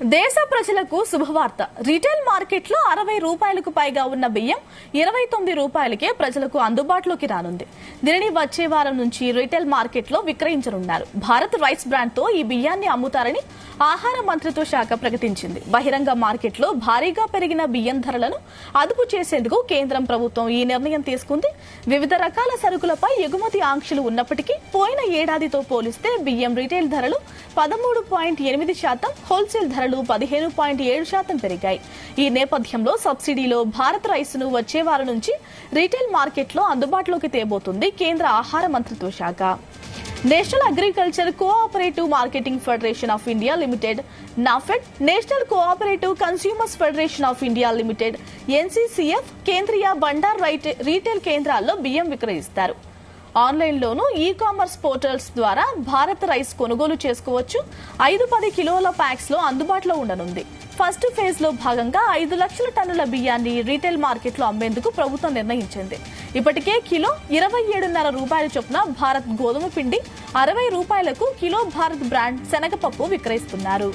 దేశ ప్రజలకు శుభవార్త. రిటైల్ మార్కెట్లో 60 రూపాయలకు పైగా ఉన్న బియ్యం 29 రూపాయలకే ప్రజలకు అందుబాటులోకి రానుంది. దీనిని వచ్చే వారం నుంచి రిటైల్ మార్కెట్లో విక్రయించనున్నారు. భారత్ రైస్ బ్రాండ్ తో ఈ బియ్యాన్ని అమ్ముతారని ఆహార మంత్రిత్వ శాఖ ప్రకటించింది. బహిరంగ మార్కెట్లో భారీగా పెరిగిన బియ్యం ధరలను అదుపు చేసేందుకు కేంద్రం ప్రభుత్వం ఈ నిర్ణయం తీసుకుంది. వివిధ రకాల సరుకులపై ఎగుమతి ఆంక్షలు ఉన్నప్పటికీ పోయిన ఏడాదితో పోలిస్తే బియ్యం రిటైల్ ధరలు 13.8%, హోల్సేల్ ధరలు 15.7% పెరిగాయి. ఈ నేపథ్యంలో సబ్సిడీలో భారత్ రైస్ ను వచ్చే వారం నుంచి రీటైల్ మార్కెట్లో అందుబాటులోకి తేబోతుంది కేంద్ర ఆహార మంత్రిత్వ శాఖ. National agriculture cooperative marketing federation of India limited NAFED, national cooperative consumers federation of India limited NCCF కేంద్రీయ బండార్ రీటైల్ కేంద్రాల్లో బియ్యం విక్రయిస్తారు. ఆన్లైన్లోనూ ఈ కామర్స్ పోర్టల్స్ ద్వారా భారత్ రైస్ కొనుగోలు చేసుకోవచ్చు. 5-10 కిలోల ప్యాక్స్ లో అందుబాటులో ఉండనుంది. ఫస్ట్ ఫేజ్ లో భాగంగా 5 లక్షల టన్నుల బియ్యాన్ని రీటైల్ మార్కెట్లో అమ్మేందుకు ప్రభుత్వం నిర్ణయించింది. ఇప్పటికే కిలో 27.5 రూపాయల చొప్పున భారత్ గోధుమ పిండి, 60 రూపాయలకు కిలో భారత్ బ్రాండ్ శనగపప్పు విక్రయిస్తున్నారు.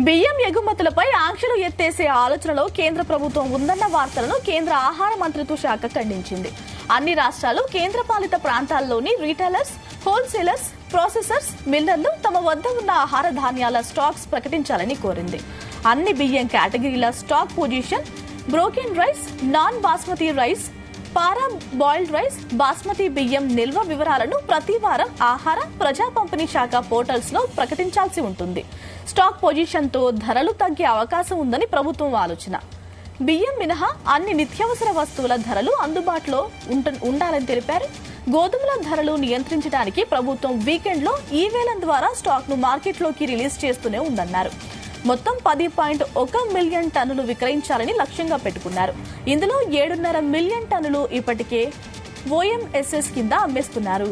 బియ్యం ఎగుమతులపై ఆంక్షలు ఎత్తేసే ఆలోచనలో కేంద్ర ప్రభుత్వం ఉందన్న వార్తలను కేంద్ర ఆహార మంత్రిత్వ శాఖ ఖండించింది. అన్ని రాష్ట్రాలు, కేంద్రపాలిత ప్రాంతాల్లోని రీటైలర్స్, హోల్సేలర్స్, ప్రాసెసర్స్, మిల్లర్లు తమ వద్ద ఉన్న ఆహార ధాన్యాల స్టాక్స్ ప్రకటించాలని కోరింది. అన్ని బియ్యం కేటగిరీల stock position, broken rice, non basmati rice, parboiled rice, basmati బియ్యం నిల్వ వివరాలను ప్రతి వారం ఆహార, ప్రజా పంపిణీ శాఖ పోర్టల్స్ లో ప్రకటించాల్సి ఉంటుంది. స్టాక్ పొజిషన్ తో ధరలు తగ్గే అవకాశం ఉందని ప్రభుత్వం ఆలోచన. బియ్యం మినహా అన్ని నిత్యావసర వస్తువుల ధరలు అందుబాటులో ఉండాలని తెలిపారు. గోధుమల ధరలు నియంత్రించడానికి ప్రభుత్వం వీకెండ్ లో ఈ వేలం ద్వారా స్టాక్ ను మార్కెట్లోకి రిలీజ్ చేస్తూనే ఉందన్నారు. మొత్తం 10.1 మిలియన్ టన్నులు విక్రయించాలని లక్ష్యంగా పెట్టుకున్నారు. ఇందులో 7.5 మిలియన్ టన్నులు ఇప్పటికే ఓఎంఎస్ఎస్ కింద అమ్మేస్తున్నారు.